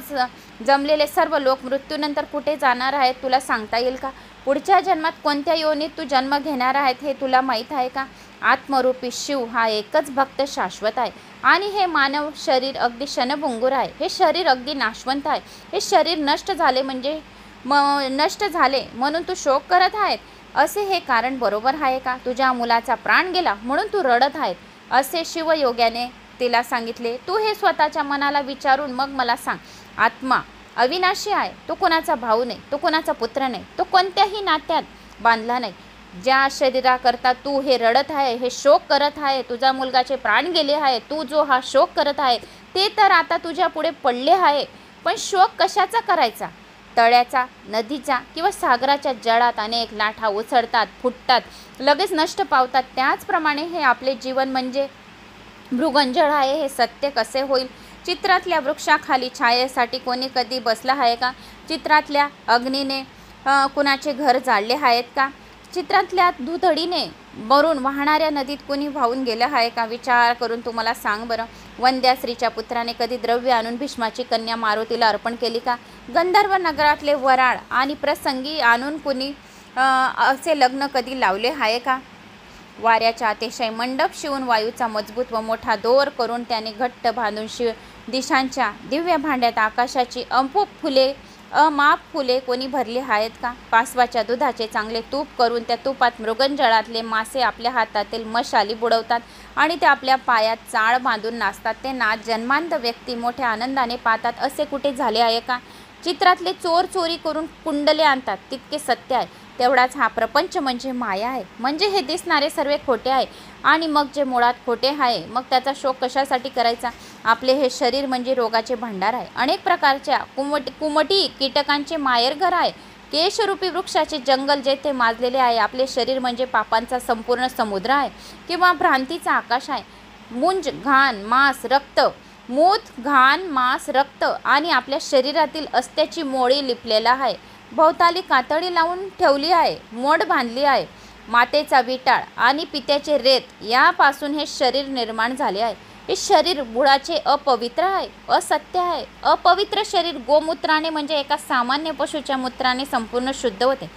जमलेले सर्व लोक मृत्यूनंतर कुठे जाणार आहेत तुला सांगता येईल का? पुढच्या जन्मात कोणत्या योनीत तू जन्म घेणार आहेत हे तुला माहीत आहे का? आत्मरूपी शिव हा एकच भक्त शाश्वत आहे आणि हे मानव शरीर अगदी क्षणभंगूर आहे. हे शरीर अगदी नाशवंत आहे. हे शरीर नष्ट झाले म्हणून तू शोक करत आहेत असे हे कारण बरोबर आहे का? तुझ्या मुलाचा प्राण गेला म्हणून तू रडत आहेत असे शिवयोग्याने तिला सांगितले. तू हे स्वतःच्या मनाला विचारून मग मला सांग. आत्मा अविनाशी आहे. तो कोणाचा भाऊ नाही, तो कोणाचा पुत्र नाही, तो कोणत्याही नात्यात बांधला नाही. ज्या शरीराकरता तू हे रडत आहे, हे शोक करत आहे, तुझ्या मुलगाचे प्राण गेले आहे, तू जो हा शोक करत आहे ते तर आता तुझ्या पुढे पडले आहे. पण शोक कशाचा करायचा? तळ्याचा, नदीचा किंवा सागराच्या जळात अनेक लाटा उसळतात, फुटतात, लगेच नष्ट पावतात. त्याचप्रमाणे हे आपले जीवन म्हणजे मृगंजळ आहे. हे सत्य कसे होईल? चित्रातल्या वृक्षाखाली छायेसाठी कोणी कधी बसला आहे का? चित्रातल्या अग्नीने कुणाचे घर जाळले आहेत का? चित्रातल्या दुधडीने भरून वाहणाऱ्या नदीत कोणी वाहून गेलं आहे का? विचार करून तुम्हाला सांग बरं. वंद्याश्रीच्या पुत्राने कधी द्रव्य आणून भीष्माची कन्या मारुतीला अर्पण केली का? गंधर्व नगरातले वराळ आणि प्रसंगी आणून कुणी असे लग्न कधी लावले आहे का? वाऱ्याचा अतिशय मंडप शिवून वायूचा मजबूत व मोठा दोर करून त्याने घट्ट बांधून दिशांच्या दिव्य भांड्यात आकाशाची अमाप फुले कोणी भरली आहेत का? कासवाच्या दुधाचे चांगले तूप करून त्या तुपात मृगंजळातले मासे आपल्या हातातील मशाली बुडवतात आणि ते आपल्या पायात चाळ बांधून नाचतात. ते नाच जन्मांत व्यक्ती मोठ्या आनंदाने पाहतात असे कुठे झाले आहे का? चित्रातले चोर चोरी करून कुंडले आणतात तितके सत्य आहे. तेवढाच हा प्रपंच म्हणजे माया आहे. म्हणजे हे दिसणारे सर्व खोटे आहे आणि मग जे मुळात खोटे आहे मग त्याचा शोक कशासाठी करायचा? आपले हे शरीर म्हणजे रोगाचे भांडार आहे. अनेक प्रकारच्या कुमटी कीटकांचे माहेरघर आहे. केशरूपी वृक्षाचे जंगल जेथे माजलेले आहे. आपले शरीर म्हणजे पापांचा संपूर्ण समुद्र आहे किंवा भ्रांतीचा आकाश आहे. मुंज, घाण, मांस, रक्त, मूत, घाण, मांस, रक्त आणि आपल्या शरीरातील अस्त्याची मोळी लिपलेला आहे. भोवताली कातडी लावून ठेवली आहे, मोड बांधली आहे. मातेचा विटाळ आणि पित्याचे रेत यापासून हे शरीर निर्माण झाले आहे. हे शरीर बुडाचे अपवित्र आहे, असत्य आहे. अपवित्र शरीर गोमूत्राने म्हणजे एका सामान्य पशुच्या मूत्राने संपूर्ण शुद्ध होते.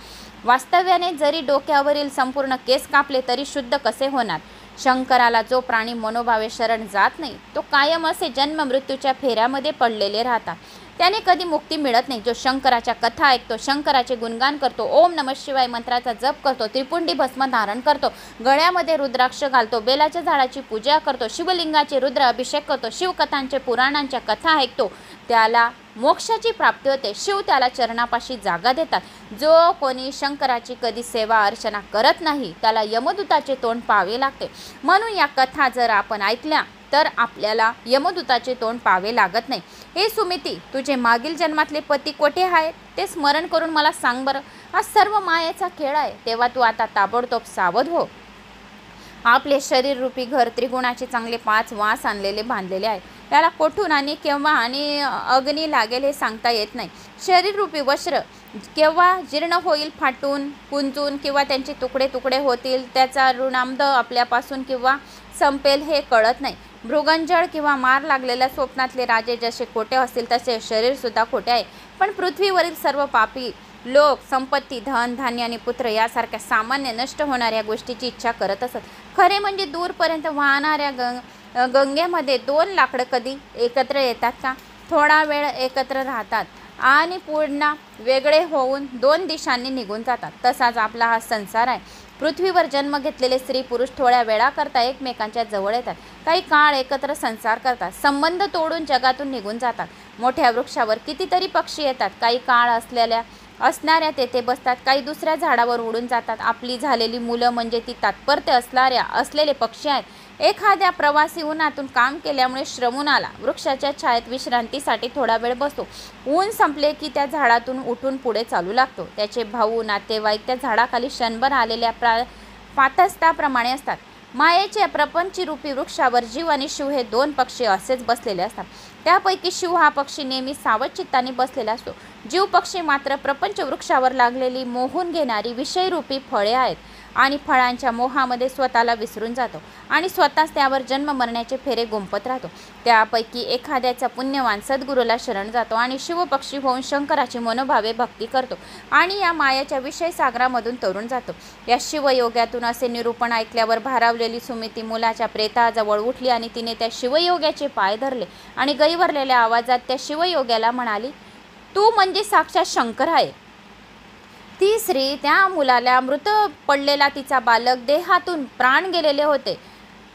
वास्तव्याने जरी डोक्यावरील संपूर्ण केस कापले तरी शुद्ध कसे होणार? शंकराला जो प्राणी मनोभावे शरण जात नाही तो कायम असे जन्म मृत्यूच्या फेऱ्यामध्ये पडलेले राहतात. त्याने कधी मुक्ती मिळत नाही. जो शंकराच्या कथा ऐकतो, शंकराचे गुणगान करतो, ओम नमः शिवाय मंत्राचा जप करतो, त्रिपुंडी भस्म धारण करतो, गळ्यामध्ये रुद्राक्ष घालतो, बेलाच्या झाडाची पूजा करतो, शिवलिंगाचे रुद्र अभिषेक करतो, शिवकथांचे पुराणांच्या कथा ऐकतो, त्याला मोक्षाची प्राप्ती होते. शिव त्याला चरणापाशी जागा देतात. जो कोणी शंकराची कधी सेवा अर्चना करत नाही त्याला यमदूताचे तोंड पाहावे लागते. म्हणून या कथा जर आपण ऐकल्या तर आपल्याला यमदूताचे तोंड पाहावे लागत नाही. हे सुमिती, तुझे मागील जन्मातले पती कोठे आहेत ते स्मरण करून मला सांग बरं. हा सर्व मायेचा खेळ आहे. तेव्हा तू आता ताबडतोब सावध हो. आपले शरीर रूपी घर त्रिगुणाचे चांगले 5 वास आणलेले बांधलेले आहे. त्याला कोठून आणि केव्हा आणि अग्नी लागेल हे सांगता येत नाही. शरीर रूपी वस्त्र केव्हा जीर्ण होईल, फाटून कुंजून किंवा त्यांचे तुकडे तुकडे होतील, त्याचा ऋणांध आपल्यापासून किंवा संपेल हे कळत नाही. मृगंजळ किंवा मार लागलेल्या स्वप्नातले राजे जसे खोटे असतील तसे शरीरसुद्धा खोटे आहे. पण पृथ्वीवरील सर्व पापी लोक संपत्ती, धन, धान्य आणि पुत्र यासारख्या सामान्य नष्ट होणाऱ्या गोष्टीची इच्छा करत असत. खरे म्हणजे दूरपर्यंत वाहणाऱ्या गंगेमध्ये 2 लाकडं कधी एकत्र येतात का? थोडा वेळ एकत्र राहतात आणि पुन्हा वेगळे होऊन 2 दिशांनी निघून जातात. तसाच आपला हा संसार आहे. पृथ्वीवर जन्म घेतलेले स्त्री पुरुष थोड्या वेळाकरता एकमेकांच्या जवळ येतात, काही काळ एकत्र संसार करतात, संबंध तोडून जगातून निघून जातात. मोठ्या वृक्षावर कितीतरी पक्षी येतात, काही काळ असणाऱ्या तेथे बसतात, काही दुसऱ्या झाडावर उडून जातात. आपली झालेली मुलं म्हणजे ती तात्पर्य असलेले पक्षी आहेत. एखाद्या प्रवासी उन्हातून काम केल्यामुळे श्रमून आला, वृक्षाच्या छायेत विश्रांतीसाठी थोडा वेळ बसतो. ऊन संपले की त्या झाडातून उठून पुढे चालू लागतो. त्याचे भाऊ नातेवाईक त्या झाडाखाली क्षणभर आलेल्या पातस्थाप्रमाणे असतात. मायेच्या प्रपंचरूपी वृक्षावर जीव आणि शिव हे दोन पक्षी असेच बसलेले असतात. त्यापैकी शिव हा पक्षी नेहमी सावध चित्ताने बसलेला असतो. जीव पक्षी मात्र प्रपंच वृक्षावर लागलेली मोहून घेणारी विषयरूपी फळे आहेत आणि फळांच्या मोहामध्ये स्वतःला विसरून जातो आणि स्वतःच त्यावर जन्म मरण्याचे फेरे गुंफत राहतो. त्यापैकी एखाद्याचा पुण्यवान सद्गुरूला शरण जातो आणि शिवपक्षी होऊन शंकराची मनोभावे भक्ती करतो आणि या मायाच्या विषय सागरामधून तरुण जातो. या शिवयोग्यातून असे निरूपण ऐकल्यावर भारावलेली सुमिती मुलाच्या प्रेताजवळ उठली आणि तिने त्या शिवयोग्याचे पाय धरले आणि गैवरलेल्या आवाजात त्या शिवयोग्याला म्हणाली, तू म्हणजे साक्षात शंकर आहे. ती स्त्री त्या मुलाला मृत पडलेला तिचा बालक देहातून प्राण गेलेले होते,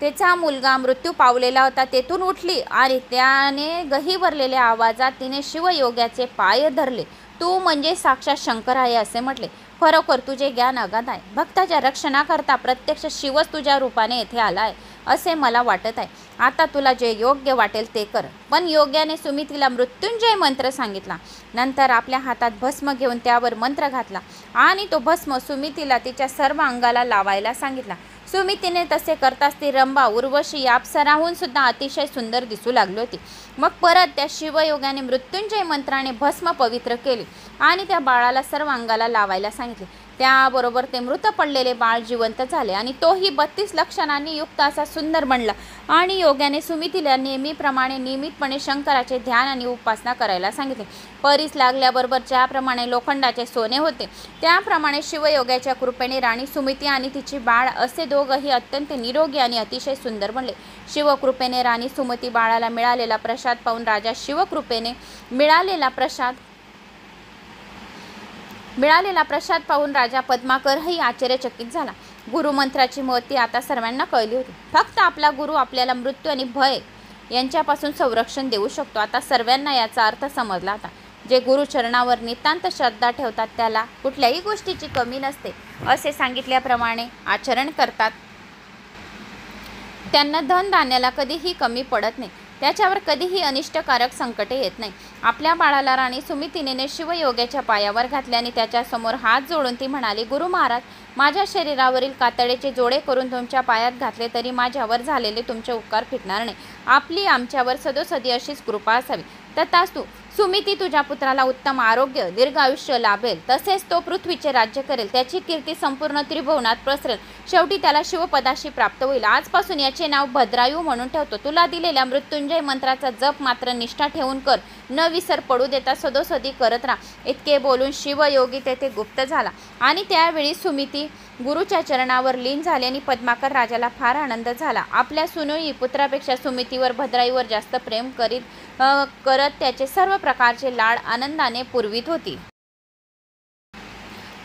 त्याचा मुलगा मृत्यू पावलेला होता, तेथून उठली आणि त्याने गहिवरलेल्या आवाजात तिने शिवयोग्याचे पाय धरले. तू म्हणजे साक्षात शंकर आहे असे म्हटले. खरोखर तुझे ज्ञान अगाध आहे. भक्ताच्या रक्षणाकरता प्रत्यक्ष शिवच तुझ्या रूपाने येथे आला आहे असे मला वाटत आहे. आता तुला जे योग्य वाटेल ते कर. पण योग्याने सुमितीला मृत्युंजय मंत्र सांगितला. नंतर आपल्या हातात भस्म घेऊन त्यावर मंत्र घातला आणि तो भस्म सुमितीला तिच्या सर्व अंगाला लावायला सांगितला. सुमितीने तसे करताच ती रंभा उर्वशी अप्सराहून सुद्धा अतिशय सुंदर दिसू लागली होती. मग परत त्या शिवयोगाने मृत्युंजय मंत्राने भस्म पवित्र केले आणि त्या बाळाला सर्व अंगाला लावायला सांगितले. त्याबरोबर ते मृत पडलेले बाळ जिवंत झाले आणि तोही 32 लक्षणांनी युक्त असा सुंदर बनला आणि योग्याने सुमितीला नेहमीप्रमाणे नियमितपणे शंकराचे ध्यान आणि उपासना करायला सांगितले. परीस लागल्याबरोबर ज्याप्रमाणे लोखंडाचे सोने होते त्याप्रमाणे शिवयोगाच्या कृपेने राणी सुमिती आणि तिची बाळ असे दोघंही अत्यंत निरोगी आणि अतिशय सुंदर बनले. शिवकृपेने राणी सुमती बाळाला मिळालेला प्रसाद पाहून मिळालेला प्रसाद पाहून राजा पद्माकरही आश्चर्यचकित झाला. गुरुमंत्राची महती आता सर्वांना कळली होती. फक्त आपला गुरु आपल्याला मृत्यू आणि भय यांच्यापासून संरक्षण देऊ शकतो. आता सर्वांना याचा अर्थ समजला होता. जे गुरुचरणावर नितांत श्रद्धा ठेवतात त्याला कुठल्याही गोष्टीची कमी नसते असे सांगितल्याप्रमाणे आचरण करतात त्यांना धनधान्याला कधीही कमी पडत नाही, त्याच्यावर कधीही अनिष्टकारक संकटे येत नाही. आपल्या बाळाला राणी सुमितीने शिवयोग्याच्या पायावर घातल्याने त्याच्यासमोर हात जोडून ती म्हणाली, गुरु महाराज, माझ्या शरीरावरील कातडेचे जोडे करून तुमच्या पायात घातले तरी माझ्यावर झालेले तुमचे उपकार फिटणार नाही. आपली आमच्यावर सदोसदी अशीच कृपा असावी. तथास्तु. सुमिती, तुझ्या पुत्राला उत्तम आरोग्य दीर्घ आयुष्य लाभेल, तसेच तो पृथ्वीचे राज्य करेल, त्याची कीर्ती संपूर्ण त्रिभुवनात पसरेल, शेवटी त्याला शिवपदाशी प्राप्त होईल. आजपासून याचे नाव भद्रायू म्हणून ठेवतो. तुला दिलेल्या मृत्युंजय मंत्राचा जप मात्र निष्ठा ठेवून कर, न विसर पडू देता सदोसदी करत राहा. इतके बोलून शिवयोगी तेथे गुप्त झाला आणि त्यावेळी सुमिती गुरुच्या चरणावर लीन झाली आणि पद्माकर राजाला फार आनंद झाला. आपल्या सुनोई पुत्रापेक्षा सुमितीवर भद्रायूवर जास्त प्रेम करत त्याचे सर्व प्रकारचे लाड आनंदाने पुरवित होती.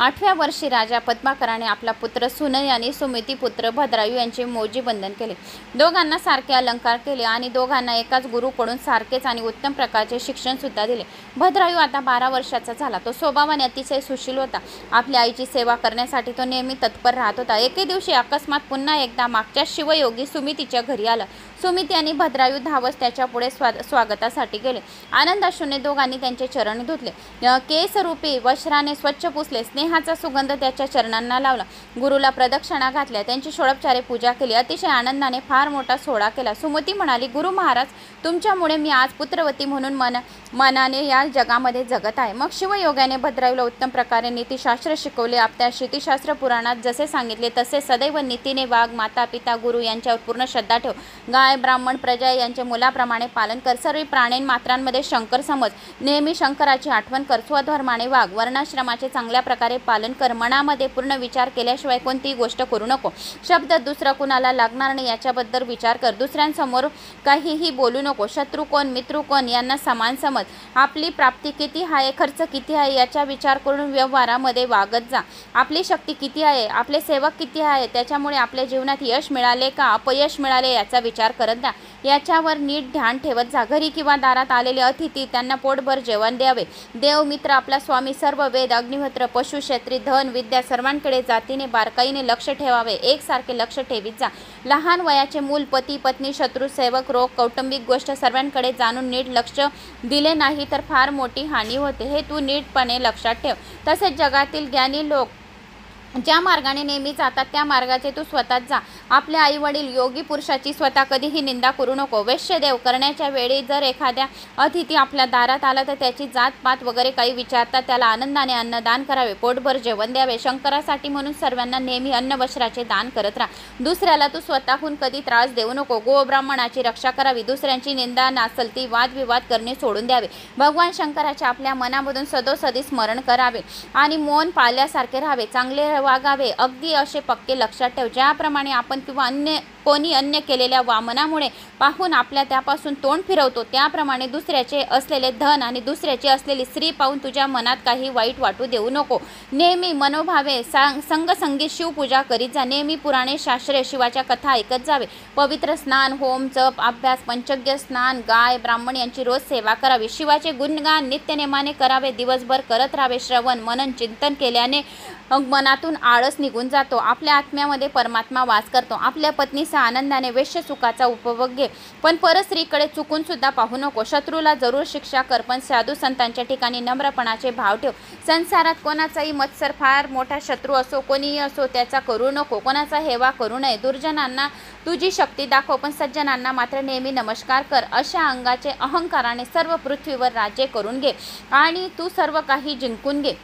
8व्या वर्षी राजा पद्माकराने आपला पुत्र सुनय आणि सुमिती पुत्र भद्रायू यांचे मौजी बंधन केले. दोघांना सारखे अलंकार केले आणि दोघांना एकाच गुरुकडून सारखेच आणि उत्तम प्रकारचे शिक्षण सुद्धा दिले. भद्रायू आता 12 वर्षाचा झाला. तो स्वभावाने अतिशय सुशील होता. आपल्या आईची सेवा करण्यासाठी तो नेहमी तत्पर राहत होता. एके दिवशी अकस्मात पुन्हा एकदा मागच्या शिवयोगी सुमितीच्या घरी आला. सुमिती आणि भद्रायू धावस त्याच्या पुढे स्वागतासाठी गेले. आनंदाश्रूने दोघांनी त्यांचे चरण धुतले, केसरूपी वस्त्राने स्वच्छ पुसले, स्नेहाचा सुगंध त्याच्या चरणांना लावला, गुरुला प्रदक्षिणा घातल्या, त्यांची षोडोपचारे पूजा केली, अतिशय आनंदाने फार मोठा सोहळा केला. सुमती म्हणाली, गुरु महाराज, तुमच्यामुळे मी आज पुत्रवती म्हणून मनाने या जगामध्ये जगत आहे. मग शिवयोगाने भद्रायूला उत्तम प्रकारे नीतिशास्त्र शिकवले. आपल्या श्रुतिशास्त्र पुराणात जसे सांगितले तसे सदैव नीतीने वाघ, माता, पिता, गुरु यांच्यावर पूर्ण श्रद्धा ठेव. गाय ब्राह्मण प्रजा यांचे मुलाप्रमाणे पालन कर. सर्व प्राणीमात्रांमध्ये शंकर समज. नेहमी शंकराची आठवण कर. स्वधर्माने वाग. वर्णाश्रमाचे चांगल्या प्रकारे पालन कर. मनामध्ये पूर्ण विचार केल्याशिवाय कोणतीही गोष्ट करू नको. शब्द दुसरा कुणाला लागणार नाही याच्याबद्दल विचार कर. दुसऱ्यांसमोर काहीही बोलू नको. शत्रू कोण मित्र कोण यांना समान समज. आपली प्राप्ती किती आहे खर्च किती आहे याचा विचार करून व्यवहारामध्ये वागत जा. आपली शक्ती किती आहे आपले सेवक किती आहे त्याच्यामुळे आपल्या जीवनात यश मिळाले का अपयश मिळाले याचा विचार करत जा. याच्यावर नीट ध्यान ठेवत जा. घरी किंवा दारात आलेले अतिथी त्यांना पोटभर जेवण द्यावे. देव मित्र आपला स्वामी सर्व वेद अग्निहोत्र पशु क्षेत्री धन विद्या सर्वांकडे जातीने बारकाईने लक्ष ठेवावे. एकसारखे लक्ष ठेवीत जा. लहान वयाचे मूल पती पत्नी शत्रू सेवक रोग कौटुंबिक गोष्ट सर्वांकडे जाणून नीट लक्ष दिले नाही तर फार मोठी हानी होते हे तू नीटपणे लक्षात ठेव. तसेच जगातील ज्ञानी लोक ज्या मार्गाने नेहमी जातात त्या मार्गाचे तू स्वतः जा. आपल्या आई वडील योगी पुरुषाची स्वतः कधीही निंदा करू नको. वैश्यदेव करण्याच्या वेळी जर एखाद्या अतिथी आपल्या दारात आला तर त्याची जात पात वगैरे काही विचारतात त्याला आनंदाने अन्नदान करावे. पोटभर जेवण द्यावे. शंकरासाठी म्हणून सर्वांना नेहमी अन्न वस्त्राचे दान करत राहा. दुसऱ्याला तू स्वतःहून कधी त्रास देऊ नको. गोब्राह्मणाची रक्षा करावी. दुसऱ्यांची निंदा नासलती वादविवाद करणे सोडून द्यावे. भगवान शंकराचे आपल्या मनामधून सदोसदी स्मरण करावे आणि मौन पाळल्यासारखे राहावे. चांगले वागावे. अगदी असे पक्के लक्षात ठेव. ज्याप्रमाणे आपण किंवा कोणी अन्य केलेल्या वामनामुळे पाहून आपल्या त्यापासून तोंड फिरवतो त्याप्रमाणे दुसऱ्याचे असलेले धन आणि दुसऱ्याची असलेली स्त्री पाहून तुझ्या मनात काही वाईट वाटू देऊ नको. नेहमी मनोभावे संगसंगी शिवपूजा करीत जा. नेहमी पुराणे शास्त्रे शिवाच्या कथा ऐकत जावे. पवित्र स्नान होम जप अभ्यास पंचज्ञ स्नान गाय ब्राह्मण यांची रोज सेवा करावी. शिवाचे गुणगान नित्यनेमाने करावे. दिवसभर करत राहावे. श्रवण मनन चिंतन केल्याने मनातून आळस निघून जातो. आपल्या आत्म्यामध्ये परमात्मा वास करतो. आपल्या पत्नीसह आनंदाने वेश्य सुखाचा उपभोग घे पण परस्त्रीकडे चुकून सुद्धा पाहू नको. शत्रूला जरूर शिक्षा कर पण साधू संतांच्या ठिकाणी नम्रपणाचे भाव ठेव. संसारात कोणाचाही मत्सर फार मोठा शत्रू असो कोणीही असो त्याचा करू नको. कोणाचा हेवा करू नये. दुर्जनांना तुझी शक्ती दाखव पण सज्जनांना मात्र नेहमी नमस्कार कर. अशा अंगाचे अहंकाराने सर्व पृथ्वीवर राज्य करून घे आणि तू सर्व काही जिंकून घे.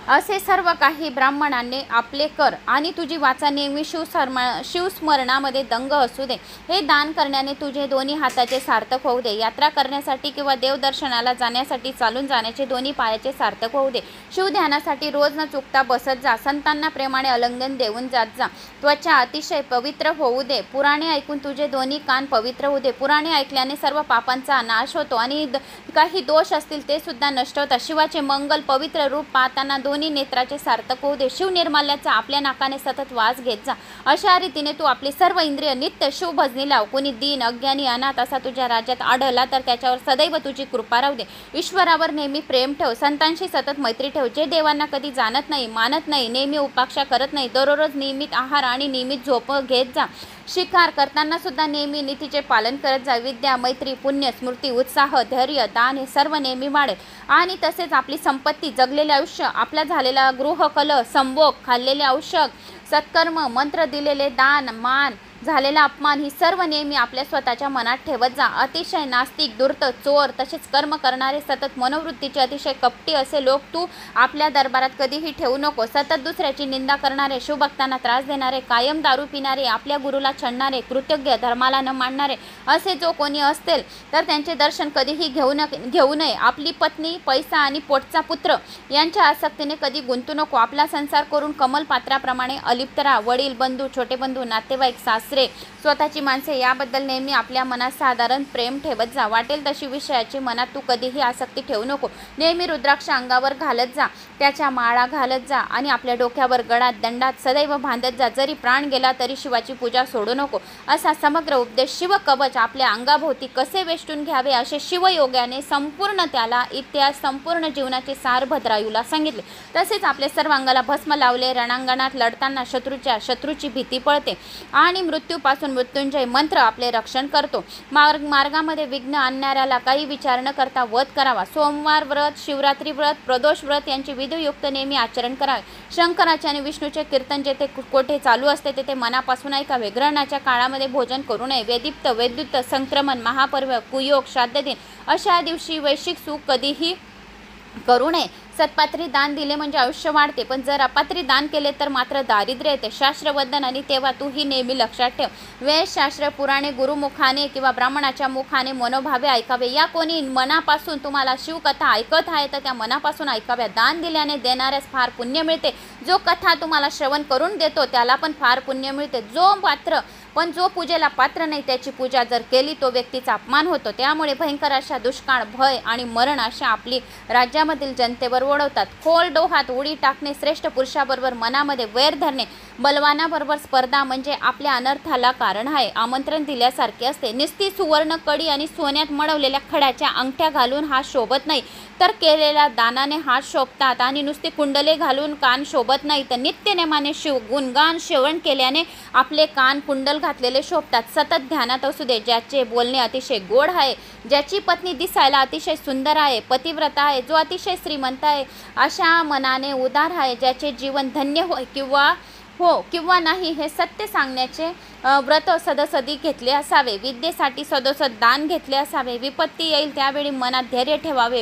असे सर्व काही ब्राह्मणांनी आपले कर आणि तुझी वाचा नेहमी शिवस्मरणामध्ये दंग असू दे. हे दान करण्याने तुझे दोन्ही हाताचे सार्थक होऊ दे. यात्रा करण्यासाठी किंवा देवदर्शनाला जाण्यासाठी चालून जाण्याचे दोन्ही पायाचे सार्थक होऊ दे. शिवध्यानासाठी रोज न चुकता बसत जा. संतांना प्रेमाने आलिंगन देऊन जात जा. त्वचा अतिशय पवित्र होऊ दे. पुराणे ऐकून तुझे दोन्ही कान पवित्र होऊ दे. पुराणे ऐकल्याने सर्व पापांचा नाश होतो आणि काही दोष असतील ते सुद्धा नष्ट होतात. शिवाचे मंगल पवित्र रूप पाहताना दोन्ही नेत्राचे सार्थक होऊ दे. शिव निर्माल्याचा आपल्या नाकाने सतत वास घेत जा. अशा रीतीने तू आपली सर्व इंद्रिय नित्य शिव भजनी लाव. कोणी दीन अज्ञानी अनाथ असा तुझ्या राज्यात आढळला तर त्याच्यावर सदैव तुझी कृपा राहू दे. ईश्वरावर नेहमी प्रेम ठेव. संतांशी सतत मैत्री ठेव. जे देवांना कधी जाणत नाही मानत नाही नेहमी उपाक्षा करत नाही दररोज नियमित आहार आणि नियमित झोप घेत जा. शिकार करताना सुद्धा नेहमी नीतीचे पालन करत जा. विद्या मैत्री पुण्य स्मृती उत्साह धैर्य दान हे सर्व नेहमी वाढेल आणि तसेच आपली संपत्ती जगलेले आयुष्य आपला झालेला गृहकल संभोग खाल्लेले औषध सत्कर्म मंत्र दिलेले दान मान झालेला अपमान ही सर्व नेहमी आपल्या स्वतःच्या मनात ठेवत जा. अतिशय नास्तिक धूर्त चोर तसेच कर्म करणारे सतत मनोवृत्तीचे अतिशय कपटी असे लोक तू आपल्या दरबारात कधीही ठेवू नको. सतत दुसऱ्याची निंदा करणारे शिवभक्तांना त्रास देणारे कायम दारू पिणारे आपल्या गुरुला छळणारे कृतज्ञ धर्माला न मानणारे असे जो कोणी असतील तर त्यांचे दर्शन कधीही घेऊ नये. आपली पत्नी पैसा आणि पोटचा पुत्र यांच्या आसक्तीने कधी गुंतू नको. आपला संसार करून कमलपात्राप्रमाणे अलिप्त राहा. वडील बंधू छोटे बंधू नातेवाईक सासरे स्वतःची माणसे याबद्दल नेहमी आपल्या मनात साधारण प्रेम ठेवत जा. वाटेल तशी विषयाची मनात तू कधीही आसक्ती ठेवू नको. नेहमी रुद्राक्ष अंगावर घालत जा. त्याच्या माळा घालत जा आणि आपल्या डोक्यावर गडात दंडात सदैव बांधत जा. जरी प्राण गेला तरी शिवाची पूजा सोडू नको. असा समग्र उपदेश शिव कवच आपल्या अंगाभोवती कसे वेष्टून घ्यावे असे शिवयोग्याने संपूर्ण त्याला इतिहास संपूर्ण जीवनाचे सार भद्रायूला सांगितले. तसेच आपल्या सर्व अंगाला भस्म लावले. रणांगणात लढताना शत्रूची भीती पळते आणि मृत्यूपासून मृत्युंजय मंत्र आपले रक्षण करतो. मार्गामध्ये विघ्न आणणाऱ्याला काही विचार न करता वध करावा. सोमवार व्रत शिवरात्री व्रत प्रदोष व्रत यांचे विधियुक्त नेहमी आचरण करावे. शंकराचे आणि विष्णूचे कीर्तन जेथे कोठे चालू असते तेथे मनापासून ऐकावे. ग्रहणाच्या काळामध्ये भोजन करू नये. वेदीप्त वैद्युत संक्रमण महापर्व कुयोग श्राद्ध दिन अशा दिवशी वैश्विक सुख कधीही करू नये. सत्पात्री दान दिले म्हणजे आयुष्य वाढते, पण जर अपात्री दान केले तर मात्र दारिद्र्य येते. शास्त्रवंदन आणि तेव्हा तू ही नेहमी लक्षात ठेव. वेद, शास्त्र, पुराणे गुरुमुखाने किंवा ब्राह्मणाच्या मुखाने मनोभावे ऐकावे. या कोणी मनापासून तुम्हाला शिवकथा ऐकत आहे तर त्या मनापासून ऐकाव्या. दान दिल्याने देणाऱ्यास फार पुण्य मिळते. जो कथा तुम्हाला श्रवण करून देतो त्याला पण फार पुण्य मिळते. जो पूजेला पात्र नाही त्याची पूजा जर केली तो व्यक्तीचा अपमान होतो. त्यामुळे भयंकर अशा दुष्काळ, भय आणि मरण अशा आपली राज्यामधील जनतेवर ओढवतात. खोल डोहात उडी टाकणे, श्रेष्ठ पुरुषाबरोबर मनामध्ये वैर धरणे, बलवानाबरोबर स्पर्धा म्हणजे आपल्या अनर्थाला कारण आहे. आमंत्रण दिल्यासारखे असते. नुसती सुवर्ण कडी आणि सोन्यात मळवलेल्या खड्याच्या अंगठ्या घालून हात शोभत नाही तर केलेल्या दानाने हात शोभतात. आणि नुसती कुंडले घालून कान शोभत नाही तर नित्यनेमाने गुणगान श्रवण केल्याने आपले कान कुंडल घातलेले शोभतात. सतत ध्यानात असू दे. ज्याचे बोलणे अतिशय गोड आहे, ज्याची पत्नी दिसायला अतिशय सुंदर आहे, पतिव्रता आहे, जो अतिशय श्रीमंत आहे, अशा मनाने उदार आहे, ज्याचे जीवन धन्य हो किंवा नाही हे सत्य सांगण्याचे व्रत सदसदी घेतले असावे. विद्येसाठी सदोसद दान घेतले असावे. विपत्ती येईल त्यावेळी मनात धैर्य ठेवावे.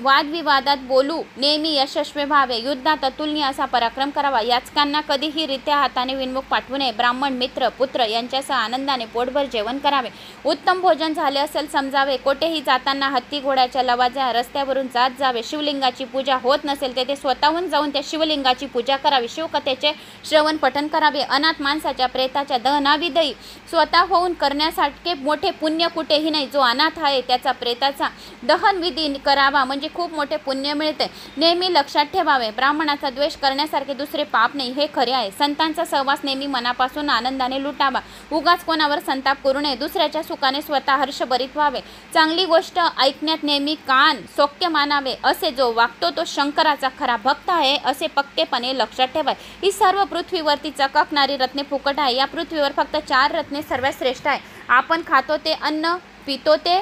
वादविवादात बोलू नेहमी यशस्वी व्हावे. युद्धात अतुलनीय असा पराक्रम करावा. याचकांना कधीही रित्या हाताने विनमुख पाठवू नये. ब्राह्मण, मित्र, पुत्र यांच्यासह आनंदाने पोटभर जेवण करावे. उत्तम भोजन झाले असेल समजावे. कोठेही जाताना हत्ती घोड्याच्या लवाज्या रस्त्यावरून जात जावे. शिवलिंगाची पूजा होत नसेल तेथे स्वतःहून जाऊन त्या शिवलिंगाची पूजा करावी. शिवकथेचे श्रवण पठण करावे. अनाथ माणसाच्या प्रेताच्या दहनाविधई स्वतः होऊन करण्यासारखे मोठे पुण्य कुठेही नाही. जो अनाथ आहे त्याचा प्रेताचा दहनविधी करावा म्हणजे खूप मोठे पुण्य मिळते. नेहमी लक्षात ठेवावे. ब्राह्मणाचा द्वेष करण्यासारखे दुसरे पाप नाही हे खरे आहे. संतांचा सहवास नेहमी मनापासून आनंदाने लुटावा. उगाच कोणावर संताप करू नये. दुसऱ्याच्या सुखाने स्वतः हर्षभरीत व्हावे. चांगली गोष्ट ऐकण्यात नेहमी कान सोक्य मानावे. असे जो वागतो तो शंकराचा खरा भक्त आहे असे पक्केपणे लक्षात ठेवावे. ही सर्व पृथ्वीवरती चककणारी रत्ने फुकट आहे. या पृथ्वीवर फक्त 4 रत्ने सर्वात श्रेष्ठ आहे. आपण खातो ते अन्न, पितो ते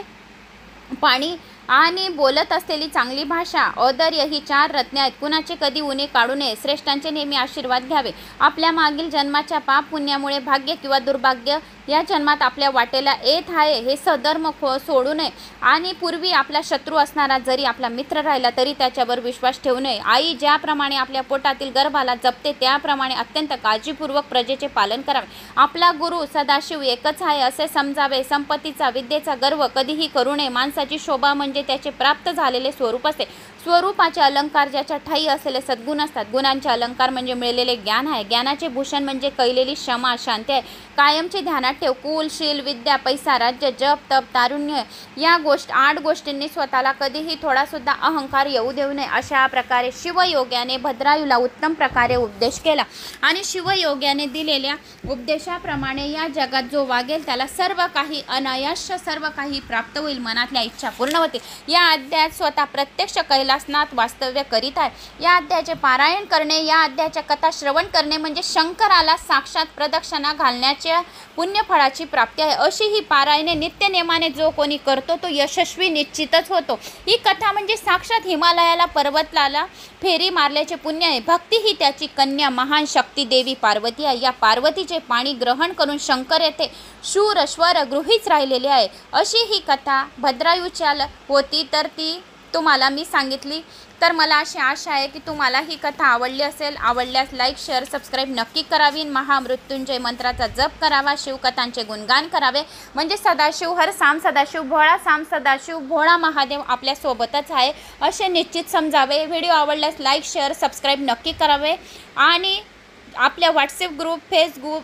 पाणी आणि बोलत असलेली चांगली भाषा, औदर्य ही 4 रत्ने आहेत. कुणाचे कधी उणे काढू नये. श्रेष्ठांचे नेहमी आशीर्वाद घ्यावे. आपल्या मागील जन्माच्या पाप पुण्यामुळे भाग्य किंवा दुर्भाग्य या जन्मात आपल्या वाटेला येत आहे हे सधर्म सोडू नये. आणि पूर्वी आपला शत्रू असणारा जरी आपला मित्र राहिला तरी त्याच्यावर विश्वास ठेवू नये. आई ज्याप्रमाणे आपल्या पोटातील गर्भाला जपते त्याप्रमाणे अत्यंत काळजीपूर्वक प्रजेचे पालन करावे. आपला गुरु सदाशिव एकच आहे असे समजावे. संपत्तीचा, विद्येचा गर्व कधीही करू नये. माणसाची शोभा म्हणजे त्याचे प्राप्त झालेले स्वरूप असते. स्वरूपाचे अलंकार ज्याच्या ठायी असलेले सद्गुण असतात. गुणांचे अलंकार म्हणजे मिळालेले ज्ञान आहे. ज्ञानाचे भूषण म्हणजे कैलेली क्षमा, शांती आहे. कायमचे ध्यानात ठेव. कुल, शील, विद्या, पैसा, राज्य, जप, तप, तारुण्य या 8 गोष्टींनी स्वतःला कधीही थोडासुद्धा अहंकार येऊ देऊ नये. अशा प्रकारे शिवयोग्याने भद्रायूला उत्तम प्रकारे उपदेश केला. आणि शिवयोग्याने दिलेल्या उपदेशाप्रमाणे या जगात जो वागेल त्याला सर्व काही अनायास सर्व काही प्राप्त होईल. मनातल्या इच्छा पूर्ण होतील. या अध्यायात स्वतः प्रत्यक्ष कैलासनाथ वास्तव्य करीत आहे. या अध्यायाचे पारायण करणे, या अध्यायाच्या कथा श्रवण करणे म्हणजे शंकराला साक्षात प्रदक्षिणा घालण्याच्या पुण्यफळाची प्राप्ती आहे. अशी ही पारायणे नित्यनेमाने जो कोणी करतो तो यशस्वी निश्चितच होतो. ही कथा म्हणजे साक्षात हिमालयाला पर्वताला फेरी मारल्याचे पुण्य आहे. भक्ती ही त्याची कन्या महान शक्ती देवी पार्वती आहे. या पार्वतीचे पाणी ग्रहण करून शंकर येथे शूर स्वर गृहीत राहिलेले आहे. अशी ही कथा भद्रायूच्या होती तर ती तुम्हाला मी सांगितली. तर मला अशी आशा आहे की तुम्हाला ही कथा आवडली असेल. आवडल्यास लाईक, शेअर, सबस्क्राईब नक्की करावी. महामृत्युंजय मंत्राचा जप करावा. शिवकथांचे गुणगान करावे. म्हणजे सदाशिव हर साम सदाशिव भोळा, साम सदाशिव भोळा महादेव आपल्यासोबतच आहे असे निश्चित समजावे. व्हिडिओ आवडल्यास लाईक, शेअर, सबस्क्राईब नक्की करावे. आणि आपल्या व्हॉट्सअप ग्रुप,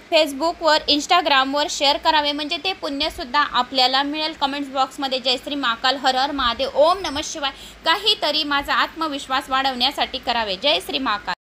फेसबुकवर, इंस्टाग्रामवर शेअर करावे म्हणजे ते पुण्यसुद्धा आपल्याला मिळेल. कमेंट्स बॉक्समध्ये जय श्री महाकाल, हर हर महादेव, ओम नमः शिवाय काहीतरी माझा आत्मविश्वास वाढवण्यासाठी करावे. जय श्री महाकाल.